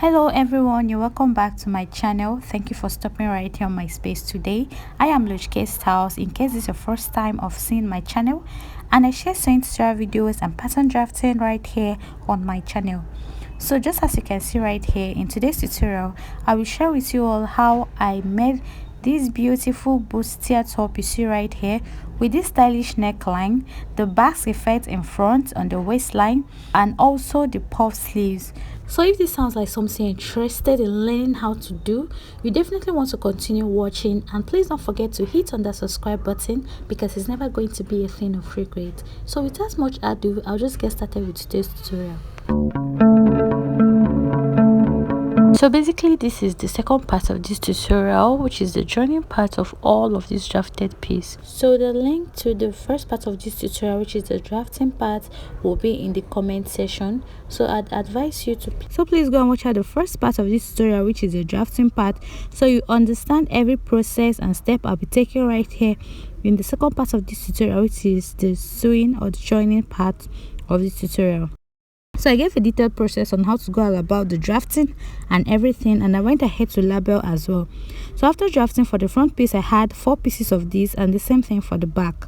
Hello everyone, you're welcome back to my channel. Thank you for stopping right here on my space today. I am Lochke Styles. In case it's your first time of seeing my channel, and I share sewing tutorial videos and pattern drafting right here on my channel. So just as you can see right here, in today's tutorial I will share with you all how I made this beautiful bustier top you see right here, with this stylish neckline, the basque effect in front on the waistline, and also the puff sleeves. So if this sounds like something you're interested in learning how to do, you definitely want to continue watching, and please don't forget to hit on that subscribe button because it's never going to be a thing of regret. So without much ado, I'll just get started with today's tutorial. So basically this is the second part of this tutorial, which is the joining part of all of this drafted piece. So the link to the first part of this tutorial, which is the drafting part, will be in the comment section. So I'd advise you to please go and watch out the first part of this tutorial, which is the drafting part, so you understand every process and step I'll be taking right here in the second part of this tutorial, which is the sewing or the joining part of this tutorial. So I gave a detailed process on how to go about the drafting and everything, and I went ahead to label as well. So after drafting for the front piece, I had 4 pieces of this, and the same thing for the back.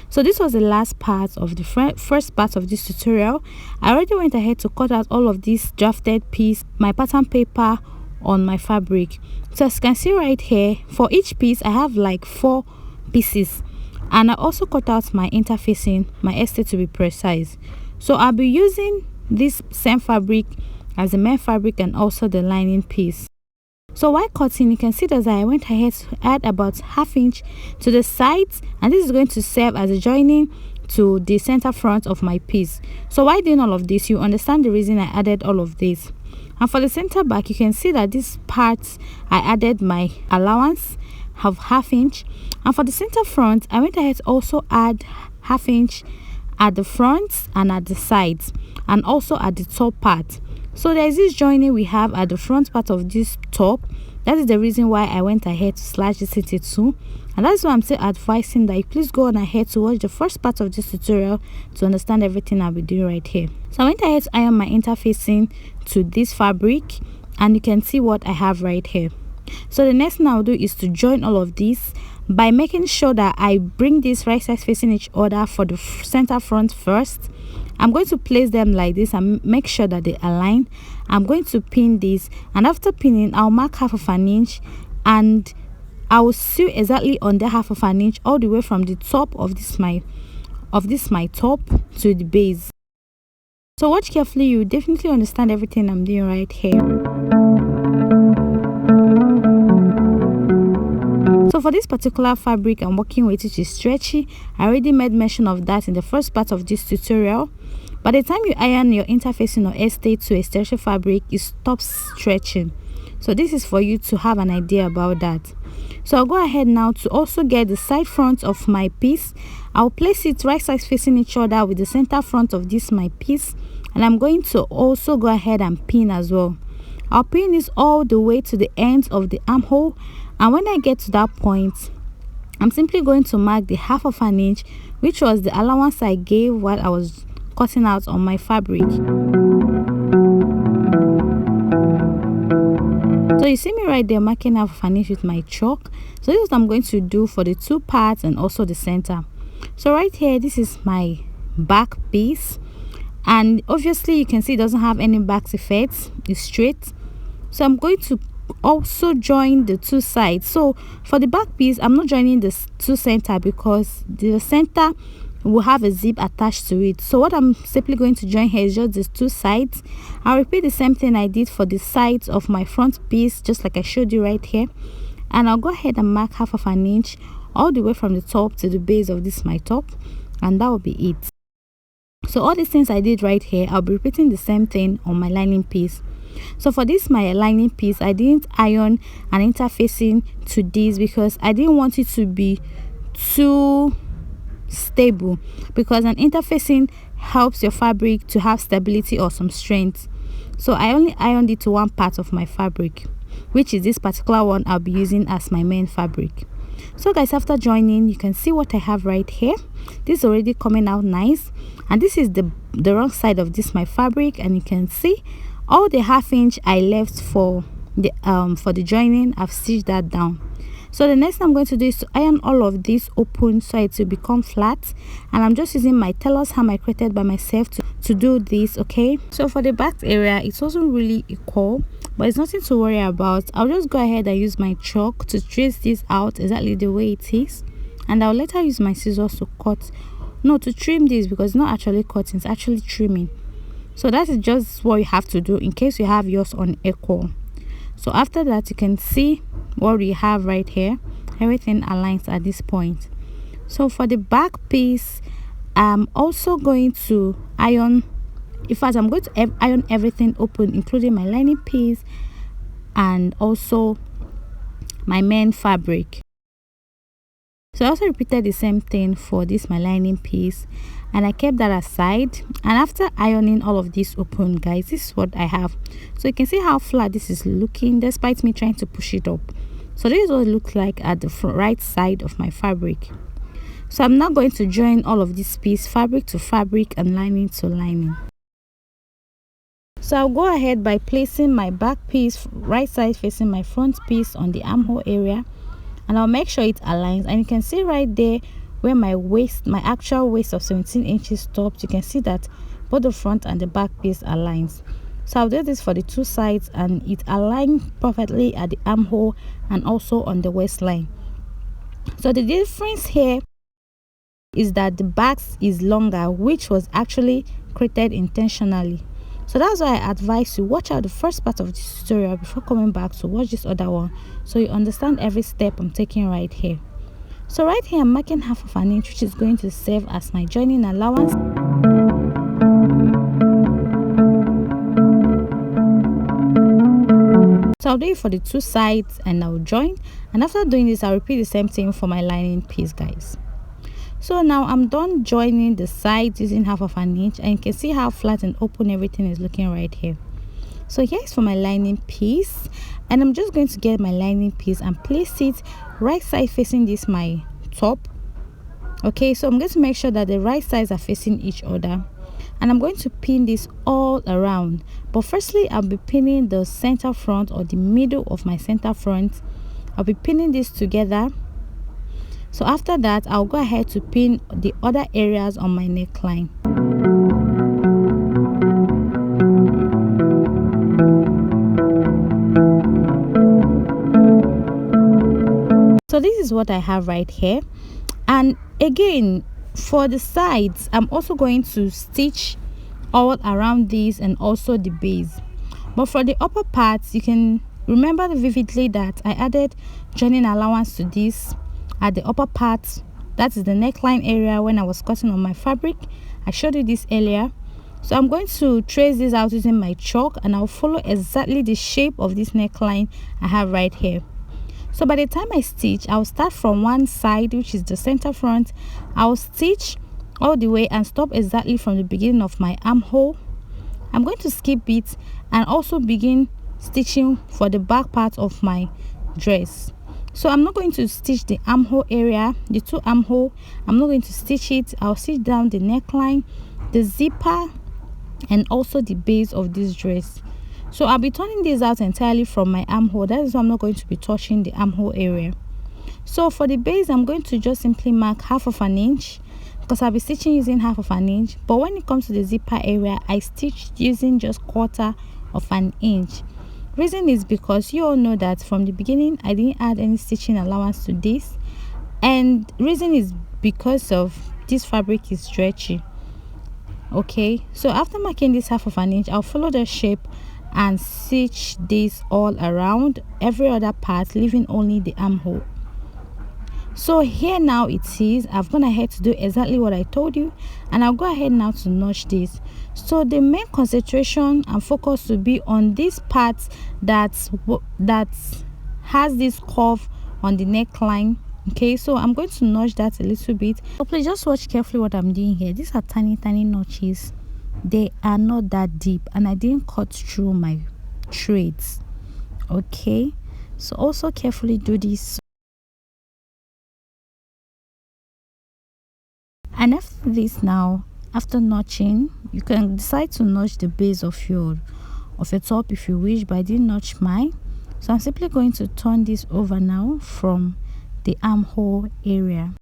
So this was the last part of the first part of this tutorial. I already went ahead to cut out all of this drafted piece, my pattern paper on my fabric. So as you can see right here, for each piece I have like 4 pieces, and I also cut out my interfacing, my estate to be precise. So I'll be using this same fabric as the main fabric and also the lining piece. So while cutting, you can see that I went ahead to add about ½ inch to the sides, and this is going to serve as a joining to the center front of my piece. So while doing all of this, you understand the reason I added all of this. And for the center back, you can see that this part I added my allowance of ½ inch, and for the center front I went ahead to also add ½ inch at the front and at the sides, and also at the top part. So there's this joining we have at the front part of this top. That is the reason why I went ahead to slash this into 2, and that's why I'm still advising that you please go on ahead to watch the first part of this tutorial to understand everything I'll be doing right here. So I went ahead to iron my interfacing to this fabric, and you can see what I have right here. So the next thing I'll do is to join all of these by making sure that I bring this right sides facing each other for the center front first. I'm going to place them like this and make sure that they align. I'm going to pin this, and after pinning I'll mark ½ inch, and I will sew exactly on the ½ inch all the way from the top of this my top to the base. So watch carefully, you definitely understand everything I'm doing right here. So for this particular fabric I'm working with, which is stretchy, I already made mention of that in the first part of this tutorial. By the time you iron your interfacing or estate to a stretchy fabric, it stops stretching. So this is for you to have an idea about that. So I'll go ahead now to also get the side front of my piece. I'll place it right sides facing each other with the center front of this my piece, and I'm going to also go ahead and pin as well. I'll pin this all the way to the ends of the armhole, and when I get to that point, I'm simply going to mark the ½ inch, which was the allowance I gave while I was cutting out on my fabric. So you see me right there marking ½ inch with my chalk. So this is what I'm going to do for the 2 parts and also the center. So right here, this is my back piece, and obviously you can see it doesn't have any back effects, it's straight. So I'm going to also join the 2 sides. So for the back piece, I'm not joining the 2 center because the center will have a zip attached to it. So what I'm simply going to join here is just these 2 sides. I'll repeat the same thing I did for the sides of my front piece, just like I showed you right here, and I'll go ahead and mark ½ inch all the way from the top to the base of this my top, and that will be it. So all these things I did right here, I'll be repeating the same thing on my lining piece. So for this my lining piece, I didn't iron an interfacing to this because I didn't want it to be too stable, because an interfacing helps your fabric to have stability or some strength. So I only ironed it to one part of my fabric, which is this particular one I'll be using as my main fabric. So guys, after joining, you can see what I have right here. This is already coming out nice, and this is the wrong side of this my fabric, and you can see All the half inch I left for the joining, I've stitched that down. So the next thing I'm going to do is to iron all of this open so it will become flat, and I'm just using my tailor's ham I created by myself to do this. Okay, so for the back area, it wasn't really equal, but it's nothing to worry about. I'll just go ahead and use my chalk to trace this out exactly the way it is, and I'll later use my scissors to trim this, because it's not actually cutting, it's actually trimming. So that is just what you have to do in case you have yours unequal. So after that, you can see what we have right here. Everything aligns at this point. So for the back piece, I'm also going to iron, in fact I'm going to iron everything open, including my lining piece and also my main fabric. So I also repeated the same thing for this my lining piece, and I kept that aside. And after ironing all of this open, guys, this is what I have. So you can see how flat this is looking despite me trying to push it up. So this is what it looks like at the right side of my fabric. So I'm now going to join all of this piece, fabric to fabric and lining to lining. So I'll go ahead by placing my back piece right side facing my front piece on the armhole area, and I'll make sure it aligns. And you can see right there where my actual waist of 17 inches stops, you can see that both the front and the back piece aligns. So I'll do this for the two sides, and it aligned perfectly at the armhole and also on the waistline. So the difference here is that the back is longer, which was actually created intentionally. So that's why I advise you watch out the first part of this tutorial before coming back to watch this other one, so you understand every step I'm taking right here. So right here I'm marking 1/2 inch, which is going to serve as my joining allowance. So I'll do it for the two sides and I'll join, and after doing this I'll repeat the same thing for my lining piece, guys. So now I'm done joining the sides using 1/2 inch, and you can see how flat and open everything is looking right here. So here's for my lining piece, and I'm just going to get my lining piece and place it right side facing this my top. Okay, so I'm going to make sure that the right sides are facing each other, and I'm going to pin this all around. But firstly, I'll be pinning the center front, or the middle of my center front. I'll be pinning this together. So after that, I'll go ahead to pin the other areas on my neckline. So this is what I have right here. And again, for the sides, I'm also going to stitch all around these and also the base. But for the upper parts, you can remember vividly that I added joining allowance to this at the upper part. That is the neckline area. When I was cutting on my fabric, I showed you this earlier. So I'm going to trace this out using my chalk, and I'll follow exactly the shape of this neckline I have right here. So by the time I stitch, I'll start from one side, which is the center front. I'll stitch all the way and stop exactly from the beginning of my armhole. I'm going to skip it and also begin stitching for the back part of my dress. So I'm not going to stitch the armhole area, the two armhole. I'm not going to stitch it. I'll stitch down the neckline, the zipper, and also the base of this dress. So I'll be turning this out entirely from my armhole. That is why I'm not going to be touching the armhole area. So for the base, I'm going to just simply mark 1/2 inch, because I'll be stitching using 1/2 inch. But when it comes to the zipper area, I stitched using just 1/4 inch. Reason is because you all know that from the beginning I didn't add any stitching allowance to this, and reason is because of this fabric is stretchy. Okay, so after marking this 1/2 inch, I'll follow the shape and stitch this all around every other part, leaving only the armhole. So here now it is. I've gone ahead to do exactly what I told you, and I'll go ahead now to notch this. So the main concentration and focus will be on this part that has this curve on the neckline. Okay, so I'm going to notch that a little bit. So please just watch carefully what I'm doing here. These are tiny notches. They are not that deep, and I didn't cut through my threads. Okay, so also carefully do this. And after this, now after notching, you can decide to notch the base of your of a top if you wish, but I didn't notch mine. So I'm simply going to turn this over now from the armhole area.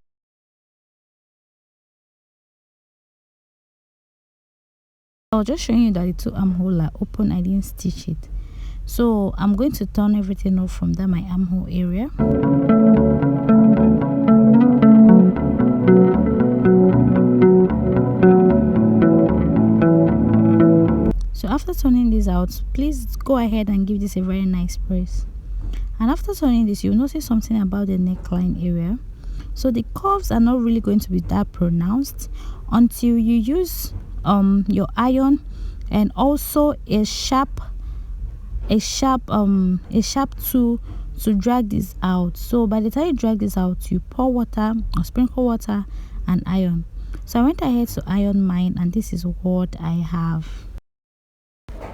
I was just showing you that the two armhole are open. I didn't stitch it. So I'm going to turn everything off from that my armhole area. So after turning this out, please go ahead and give this a very nice press. And after turning this, you'll notice something about the neckline area. So the curves are not really going to be that pronounced until you use your iron and also a sharp tool to drag this out. So by the time you drag this out, you pour water or sprinkle water and iron. So I went ahead to iron mine, and this is what I have.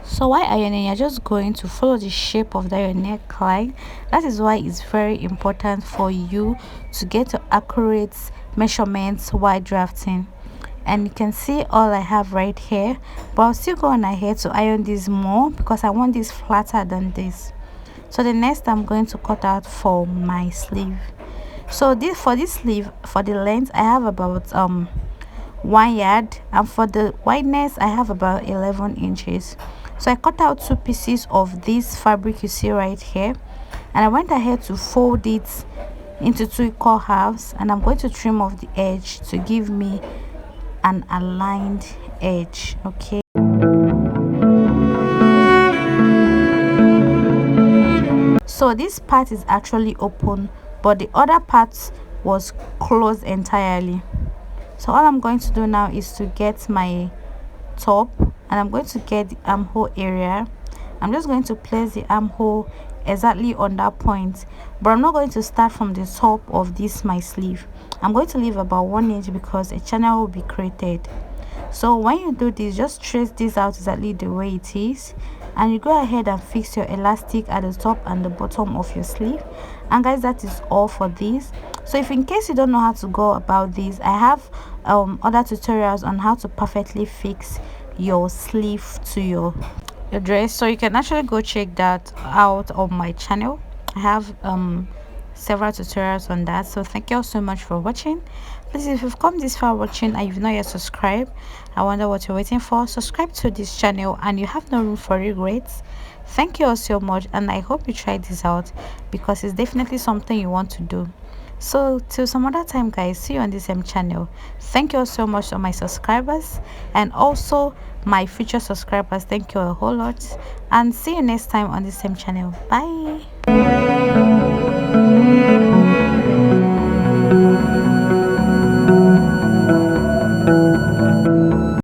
So while ironing, you're just going to follow the shape of your neckline. That is why it's very important for you to get accurate measurements while drafting. And you can see all I have right here, but I'll still go on ahead to iron this more because I want this flatter than this. So the next I'm going to cut out for my sleeve. So for this sleeve, for the length, I have about 1 yard, and for the wideness I have about 11 inches. So I cut out 2 pieces of this fabric you see right here, and I went ahead to fold it into 2 equal halves, and I'm going to trim off the edge to give me an aligned edge. Okay, so this part is actually open, but the other part was closed entirely. So all I'm going to do now is to get my top, and I'm going to get the armhole area. I'm just going to place the armhole exactly on that point, but I'm not going to start from the top of this my sleeve. I'm going to leave about 1 inch because a channel will be created. So when you do this, just trace this out exactly the way it is, and you go ahead and fix your elastic at the top and the bottom of your sleeve. And guys, that is all for this. So if in case you don't know how to go about this, I have other tutorials on how to perfectly fix your sleeve to your dress, so you can actually go check that out on my channel. I have several tutorials on that. So thank you all so much for watching. Please, if you've come this far watching and you've not yet subscribed, I wonder what you're waiting for. Subscribe to this channel and you have no room for regrets. Thank you all so much, and I hope you try this out because it's definitely something you want to do. So till some other time guys, see you on the same channel. Thank you all so much to my subscribers and also my future subscribers. Thank you a whole lot, and see you next time on the same channel. Bye.